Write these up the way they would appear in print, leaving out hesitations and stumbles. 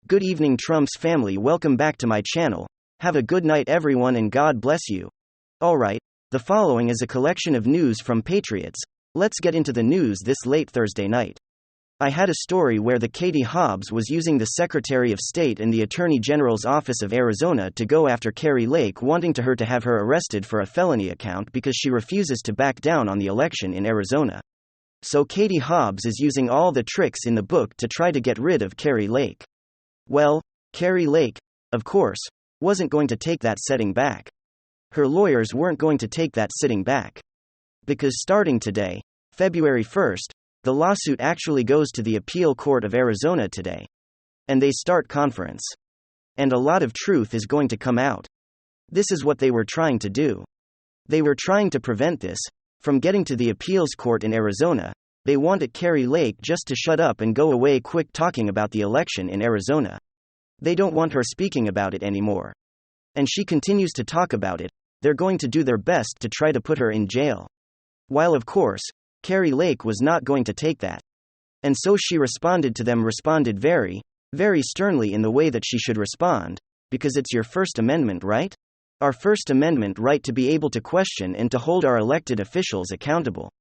Good evening, Trump's family. Welcome back to my channel. Have a good night, everyone, and God bless you. Alright, the following is a collection of news from Patriots. Let's get into the news this late Thursday night. I had a story where the Katie Hobbs was using the Secretary of State and the Attorney General's Office of Arizona to go after Kari Lake, wanting her to have her arrested for a felony account because she refuses to back down on the election in Arizona. So Katie Hobbs is using all the tricks in the book to try to get rid of Kari Lake. Well, Kari Lake, of course, wasn't going to take that setting back. Her lawyers weren't going to take that sitting back. Because starting today, February 1st, the lawsuit actually goes to the Appeal Court of Arizona today. And they start conference. And a lot of truth is going to come out. This is what they were trying to do. They were trying to prevent this from getting to the appeals court in Arizona. They wanted Kari Lake just to shut up and go away quick talking about the election in Arizona. They don't want her speaking about it anymore. And she continues to talk about it. They're going to do their best to try to put her in jail. While of course, Kari Lake was not going to take that. And so she responded very, very sternly in the way that she should respond, because it's your First Amendment right? Our First Amendment right to be able to question and to hold our elected officials accountable.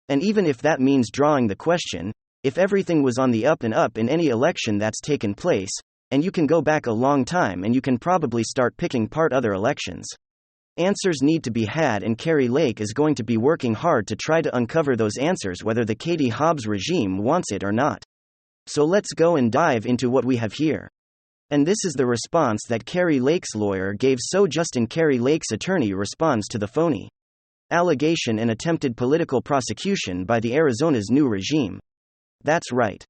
And even if that means drawing the question, if everything was on the up and up in any election that's taken place, and you can go back a long time and you can probably start picking apart other elections. Answers need to be had, and Kari Lake is going to be working hard to try to uncover those answers whether the Katie Hobbs regime wants it or not. So let's go and dive into what we have here. And this is the response that Kari Lake's lawyer gave. So Justin, Kari Lake's attorney, responds to the phony allegation and attempted political prosecution by the Arizona's new regime. That's right.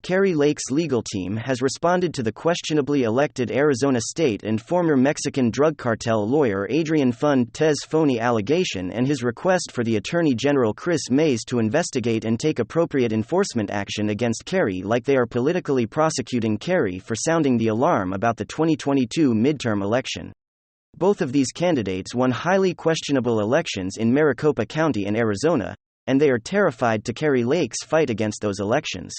Kari Lake's legal team has responded to the questionably elected Arizona state and former Mexican drug cartel lawyer Adrian Fuentes' phony allegation and his request for the Attorney General Chris Mays to investigate and take appropriate enforcement action against Kari, like they are politically prosecuting Kari for sounding the alarm about the 2022 midterm election. Both of these candidates won highly questionable elections in Maricopa County in Arizona, and they are terrified to Kari Lake's fight against those elections.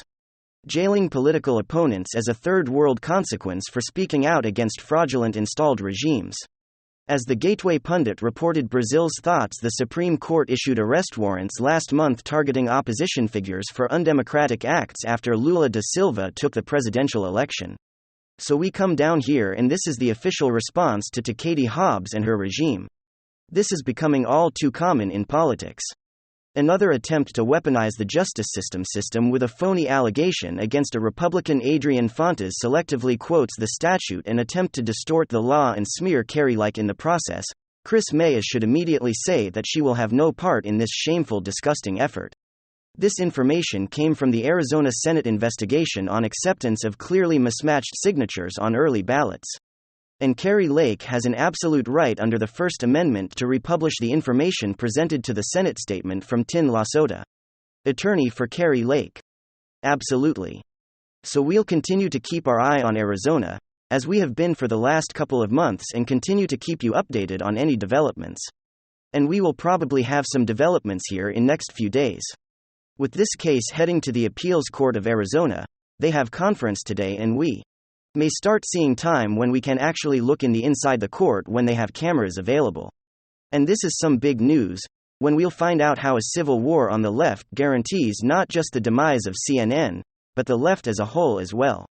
Jailing political opponents as a third-world consequence for speaking out against fraudulent installed regimes. As the Gateway Pundit reported, Brazil's thoughts, the Supreme Court issued arrest warrants last month targeting opposition figures for undemocratic acts after Lula da Silva took the presidential election. So we come down here, and this is the official response to Katie Hobbs and her regime. This is becoming all too common in politics. Another attempt to weaponize the justice system with a phony allegation against a Republican. Adrian Fuentes selectively quotes the statute and attempt to distort the law and smear Kari Lake in the process. Chris Mays should immediately say that she will have no part in this shameful, disgusting effort. This information came from the Arizona Senate investigation on acceptance of clearly mismatched signatures on early ballots. And Kari Lake has an absolute right under the First Amendment to republish the information presented to the Senate. Statement from Tin Lasota, attorney for Kari Lake. Absolutely. So we'll continue to keep our eye on Arizona, as we have been for the last couple of months, and continue to keep you updated on any developments. And we will probably have some developments here in next few days. With this case heading to the Appeals Court of Arizona, they have conference today, and we may start seeing time when we can actually look inside the court when they have cameras available. And this is some big news, when we'll find out how a civil war on the left guarantees not just the demise of CNN, but the left as a whole as well.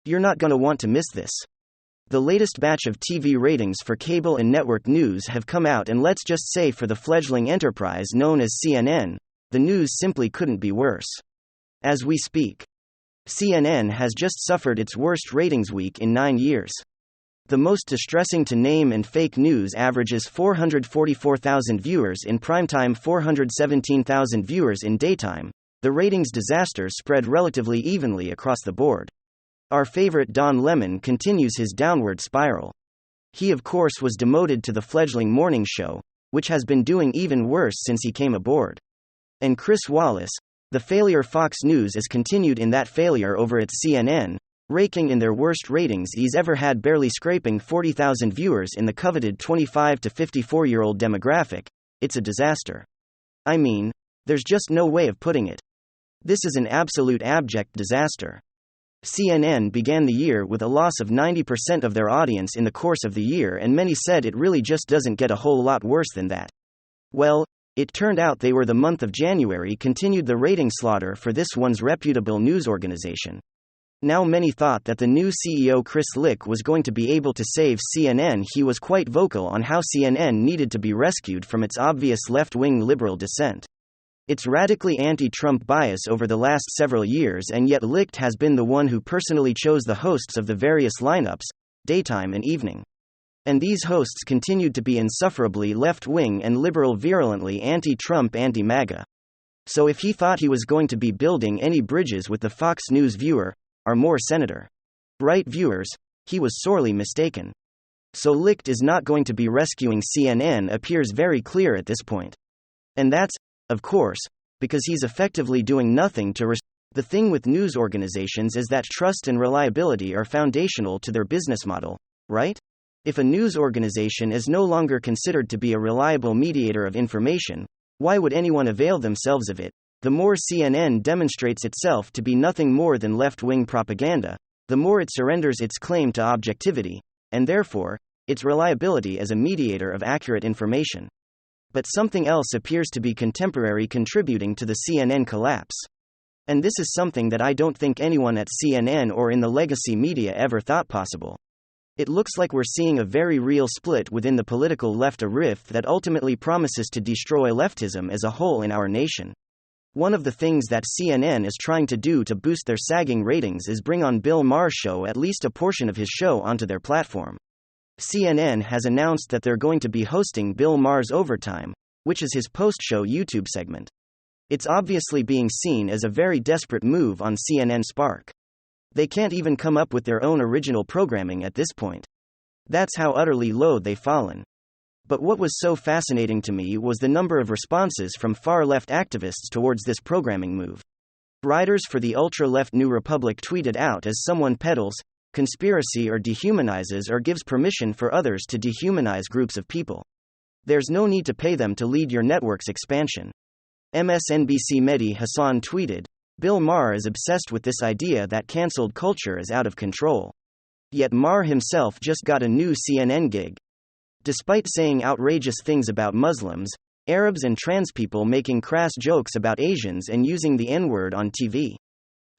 You're not going to want to miss this. The latest batch of TV ratings for cable and network news have come out, and let's just say for the fledgling enterprise known as CNN, the news simply couldn't be worse. As we speak, CNN has just suffered its worst ratings week in 9 years. The most distressing to name, and fake news averages 444,000 viewers in primetime, 417,000 viewers in daytime. The ratings disaster spread relatively evenly across the board. Our favorite Don Lemon continues his downward spiral. He of course was demoted to the fledgling morning show, which has been doing even worse since he came aboard. And Chris Wallace, the failure Fox News, has continued in that failure over at CNN, raking in their worst ratings he's ever had, barely scraping 40,000 viewers in the coveted 25 to 54-year-old demographic. It's a disaster. I mean, there's just no way of putting it. This is an absolute abject disaster. CNN began the year with a loss of 90% of their audience in the course of the year, and many said it really just doesn't get a whole lot worse than that. Well, it turned out they were the month of January continued the rating slaughter for this once reputable news organization. Now many thought that the new CEO Chris Lick was going to be able to save CNN. He was quite vocal on how CNN needed to be rescued from its obvious left-wing liberal descent. Its radically anti-Trump bias over the last several years, and yet Licht has been the one who personally chose the hosts of the various lineups, daytime and evening. And these hosts continued to be insufferably left-wing and liberal, virulently anti-Trump, anti-MAGA. So if he thought he was going to be building any bridges with the Fox News viewer, or more center-right viewers, he was sorely mistaken. So Licht is not going to be rescuing CNN appears very clear at this point. And that's, of course, because he's effectively doing nothing to the thing with news organizations is that trust and reliability are foundational to their business model, right? If a news organization is no longer considered to be a reliable mediator of information, why would anyone avail themselves of it? The more CNN demonstrates itself to be nothing more than left-wing propaganda, the more it surrenders its claim to objectivity, and therefore, its reliability as a mediator of accurate information. But something else appears to be contemporary contributing to the CNN collapse. And this is something that I don't think anyone at CNN or in the legacy media ever thought possible. It looks like we're seeing a very real split within the political left, a rift that ultimately promises to destroy leftism as a whole in our nation. One of the things that CNN is trying to do to boost their sagging ratings is bring on Bill Maher's show, at least a portion of his show, onto their platform. CNN has announced that they're going to be hosting Bill Maher's Overtime, which is his post-show YouTube segment. It's obviously being seen as a very desperate move on CNN Spark. They can't even come up with their own original programming at this point. That's how utterly low they've fallen. But what was so fascinating to me was the number of responses from far-left activists towards this programming move. Writers for the ultra-left New Republic tweeted out, as someone peddles conspiracy or dehumanizes or gives permission for others to dehumanize groups of people. There's no need to pay them to lead your network's expansion. MSNBC Mehdi Hassan tweeted, Bill Maher is obsessed with this idea that cancelled culture is out of control. Yet Maher himself just got a new CNN gig. Despite saying outrageous things about Muslims, Arabs and trans people, making crass jokes about Asians and using the N-word on TV.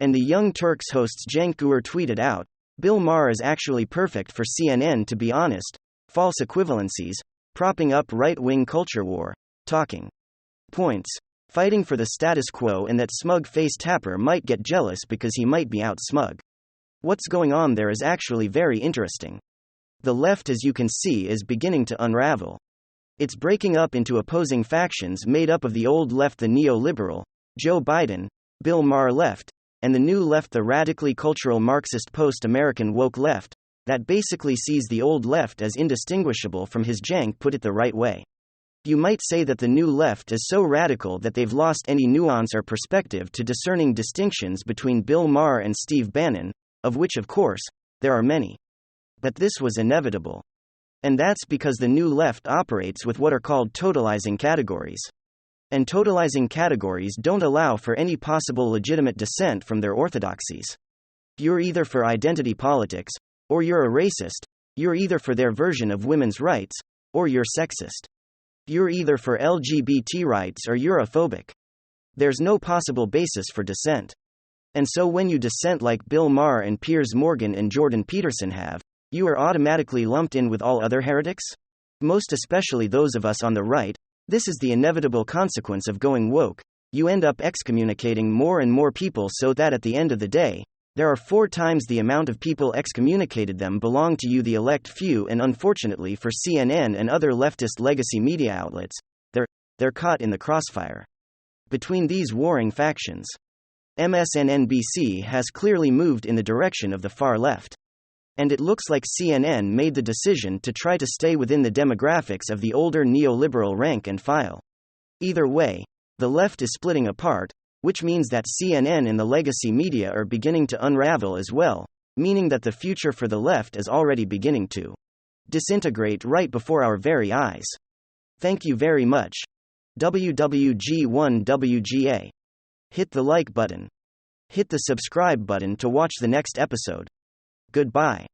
And the Young Turks hosts Cenk Uygur tweeted out, Bill Maher is actually perfect for CNN, to be honest. False equivalencies, propping up right-wing culture war, talking points, fighting for the status quo, and that smug-faced Tapper might get jealous because he might be out smug. What's going on there is actually very interesting. The left, as you can see, is beginning to unravel. It's breaking up into opposing factions made up of the old left, the neoliberal, Joe Biden, Bill Maher left, and the new left, the radically cultural Marxist post-American woke left, that basically sees the old left as indistinguishable from his. Cenk put it the right way. You might say that the new left is so radical that they've lost any nuance or perspective to discerning distinctions between Bill Maher and Steve Bannon, of which, of course, there are many. But this was inevitable. And that's because the new left operates with what are called totalizing categories. And totalizing categories don't allow for any possible legitimate dissent from their orthodoxies. You're either for identity politics, or you're a racist. You're either for their version of women's rights, or you're sexist. You're either for LGBT rights or you're a phobic. There's no possible basis for dissent. And so when you dissent like Bill Maher and Piers Morgan and Jordan Peterson have, you are automatically lumped in with all other heretics? Most especially those of us on the right. This is the inevitable consequence of going woke. You end up excommunicating more and more people, so that at the end of the day, there are 4 times the amount of people excommunicated them belong to you, the elect few. And unfortunately for CNN and other leftist legacy media outlets, they're caught in the crossfire between these warring factions. MSNBC has clearly moved in the direction of the far left. And it looks like CNN made the decision to try to stay within the demographics of the older neoliberal rank and file. Either way, the left is splitting apart, which means that CNN and the legacy media are beginning to unravel as well, meaning that the future for the left is already beginning to disintegrate right before our very eyes. Thank you very much. WWG1WGA. Hit the like button. Hit the subscribe button to watch the next episode. Goodbye.